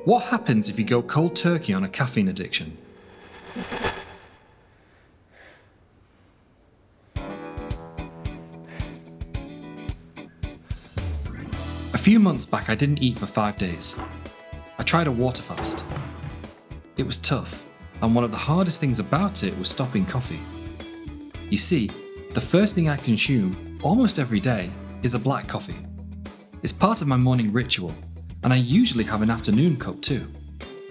What happens if you go cold turkey on a caffeine addiction? A few months back, I didn't eat for 5 days. I tried a water fast. It was tough, and one of the hardest things about it was stopping coffee. You see, the first thing I consume, almost every day, is a black coffee. It's part of my morning ritual, and I usually have an afternoon cup too.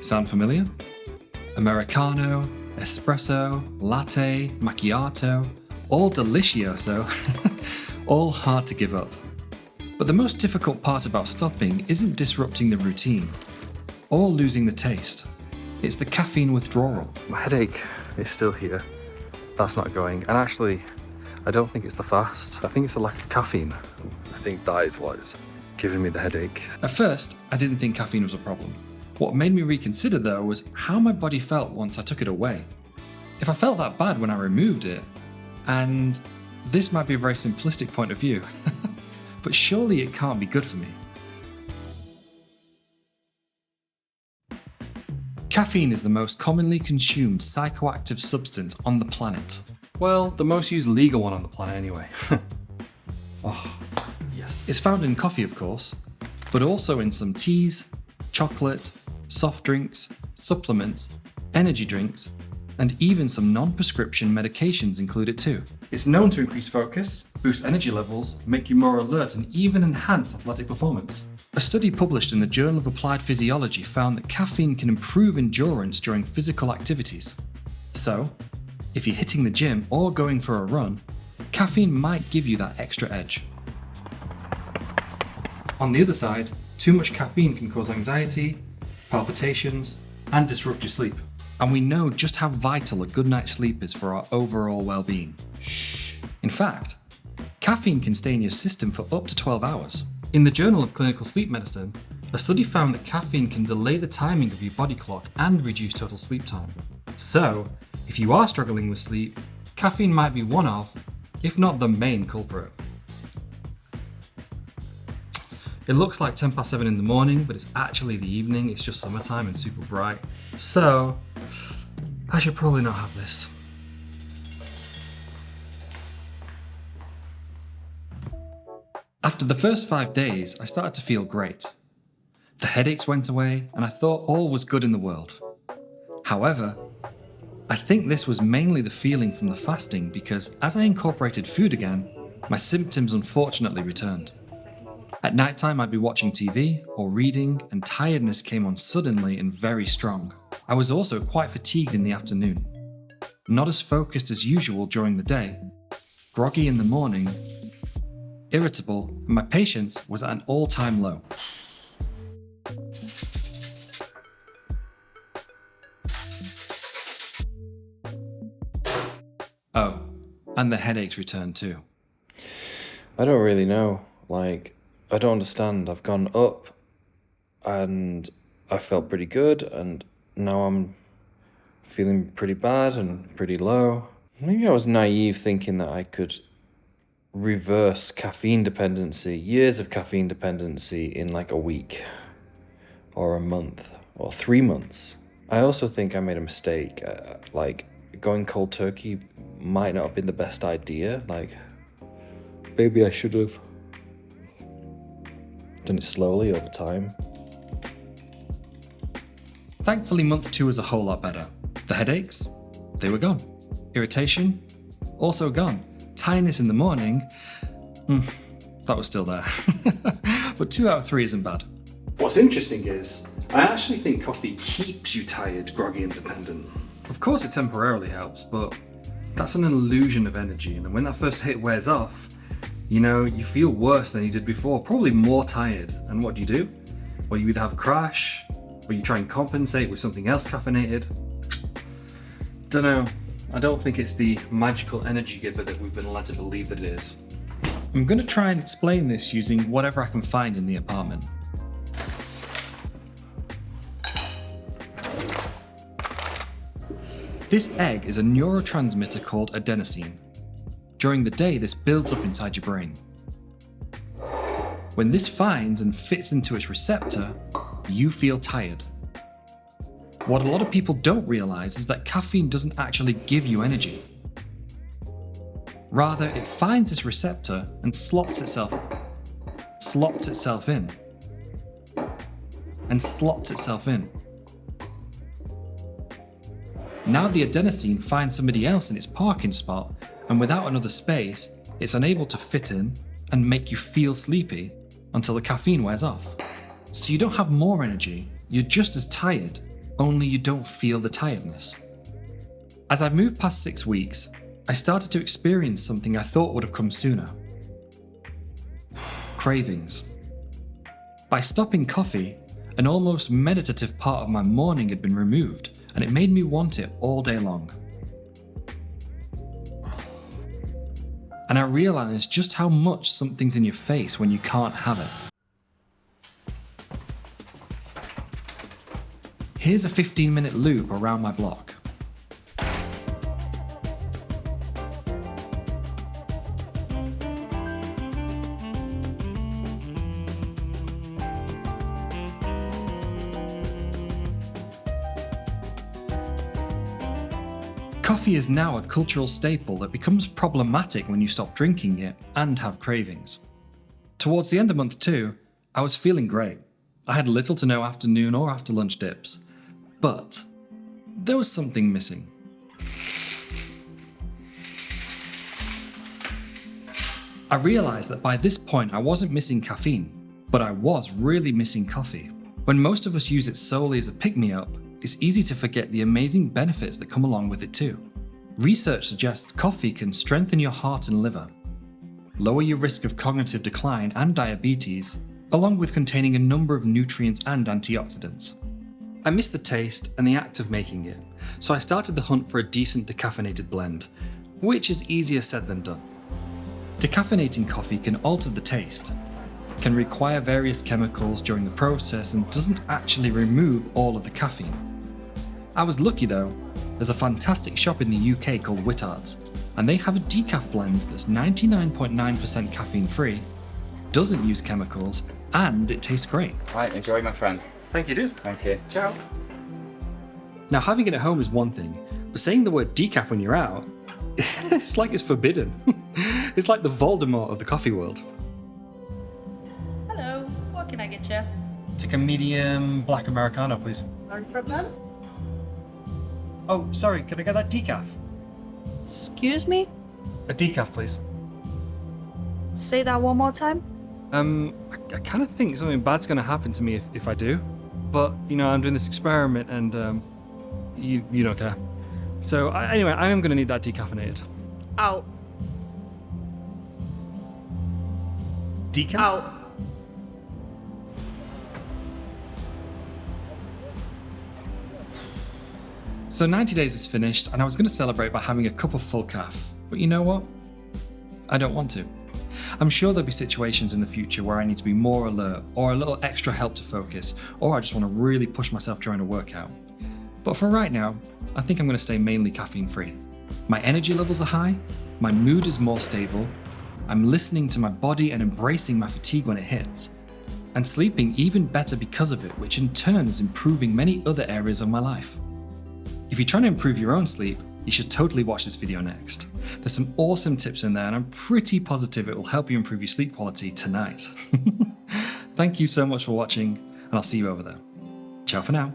Sound familiar? Americano, espresso, latte, macchiato, all delicioso, all hard to give up. But the most difficult part about stopping isn't disrupting the routine, or losing the taste. It's the caffeine withdrawal. My headache is still here. That's not going. And actually, I don't think it's the fast. I think it's the lack of caffeine. I think that is what is giving me the headache. At first, I didn't think caffeine was a problem. What made me reconsider though was how my body felt once I took it away. If I felt that bad when I removed it, and this might be a very simplistic point of view, but surely it can't be good for me. Caffeine is the most commonly consumed psychoactive substance on the planet. Well, the most used legal one on the planet anyway. Oh, yes. It's found in coffee, of course, but also in some teas, chocolate, soft drinks, supplements, energy drinks, and even some non-prescription medications include it too. It's known to increase focus, boost energy levels, make you more alert, and even enhance athletic performance. A study published in the Journal of Applied Physiology found that caffeine can improve endurance during physical activities. So, if you're hitting the gym or going for a run, caffeine might give you that extra edge. On the other side, too much caffeine can cause anxiety, palpitations, and disrupt your sleep. And we know just how vital a good night's sleep is for our overall well-being. In fact, caffeine can stay in your system for up to 12 hours. In the Journal of Clinical Sleep Medicine, a study found that caffeine can delay the timing of your body clock and reduce total sleep time. So, if you are struggling with sleep, caffeine might be one of, if not the main culprit. It looks like 7:10 in the morning, but it's actually the evening. It's just summertime and super bright. So, I should probably not have this. After the first 5 days, I started to feel great. The headaches went away, and I thought all was good in the world. However, I think this was mainly the feeling from the fasting because as I incorporated food again, my symptoms unfortunately returned. At night time, I'd be watching TV or reading, and tiredness came on suddenly and very strong. I was also quite fatigued in the afternoon. Not as focused as usual during the day, groggy in the morning, irritable, and my patience was at an all-time low. Oh, and the headaches returned too. I don't really know. I don't understand. I've gone up and I felt pretty good, and now I'm feeling pretty bad and pretty low. Maybe I was naive thinking that I could reverse caffeine dependency, years of caffeine dependency, in like a week or a month or 3 months. I also think I made a mistake. Going cold turkey might not have been the best idea. Maybe I should have done it slowly over time. Thankfully, month 2 was a whole lot better. The headaches, they were gone. Irritation, also gone. Tiredness in the morning, that was still there. But 2 out of 3 isn't bad. What's interesting is, I actually think coffee keeps you tired, groggy, and dependent. Of course it temporarily helps, but that's an illusion of energy, and when that first hit wears off, you feel worse than you did before, probably more tired. And what do? Well, you either have a crash, or you try and compensate with something else caffeinated. Dunno, I don't think it's the magical energy giver that we've been led to believe that it is. I'm going to try and explain this using whatever I can find in the apartment. This egg is a neurotransmitter called adenosine. During the day, this builds up inside your brain. When this finds and fits into its receptor, you feel tired. What a lot of people don't realise is that caffeine doesn't actually give you energy. Rather, it finds this receptor and slots itself in. Now the adenosine finds somebody else in its parking spot, and without another space, it's unable to fit in and make you feel sleepy until the caffeine wears off. So you don't have more energy, you're just as tired, only you don't feel the tiredness. As I've moved past 6 weeks, I started to experience something I thought would have come sooner. Cravings. By stopping coffee, an almost meditative part of my morning had been removed, and it made me want it all day long. And I realised just how much something's in your face when you can't have it. Here's a 15-minute loop around my block. Coffee is now a cultural staple that becomes problematic when you stop drinking it and have cravings. Towards the end of month 2, I was feeling great. I had little to no afternoon or after lunch dips. But there was something missing. I realised that by this point I wasn't missing caffeine, but I was really missing coffee. When most of us use it solely as a pick-me-up, it's easy to forget the amazing benefits that come along with it too. Research suggests coffee can strengthen your heart and liver, lower your risk of cognitive decline and diabetes, along with containing a number of nutrients and antioxidants. I missed the taste and the act of making it, so I started the hunt for a decent decaffeinated blend, which is easier said than done. Decaffeinating coffee can alter the taste, can require various chemicals during the process, and doesn't actually remove all of the caffeine. I was lucky though. There's a fantastic shop in the UK called Whittards, and they have a decaf blend that's 99.9% caffeine free, doesn't use chemicals, and it tastes great. Right, enjoy, my friend. Thank you, dude. Thank you. Ciao. Now, having it at home is one thing, but saying the word decaf when you're out, it's like it's forbidden. It's like the Voldemort of the coffee world. Hello, what can I get you? Take a medium black Americano, please. No problem. Oh, sorry, can I get that decaf? Excuse me? A decaf, please. Say that one more time. I kind of think something bad's going to happen to me if I do. But, you know, I'm doing this experiment and you don't care. So, anyway, I am going to need that decaffeinated. Out. Decaf? Out. So 90 days is finished, and I was going to celebrate by having a cup of full calf. But you know what? I don't want to. I'm sure there'll be situations in the future where I need to be more alert, or a little extra help to focus, or I just want to really push myself during a workout. But for right now, I think I'm going to stay mainly caffeine free. My energy levels are high, my mood is more stable, I'm listening to my body and embracing my fatigue when it hits, and sleeping even better because of it, which in turn is improving many other areas of my life. If you're trying to improve your own sleep, you should totally watch this video next. There's some awesome tips in there, and I'm pretty positive it will help you improve your sleep quality tonight. Thank you so much for watching, and I'll see you over there. Ciao for now.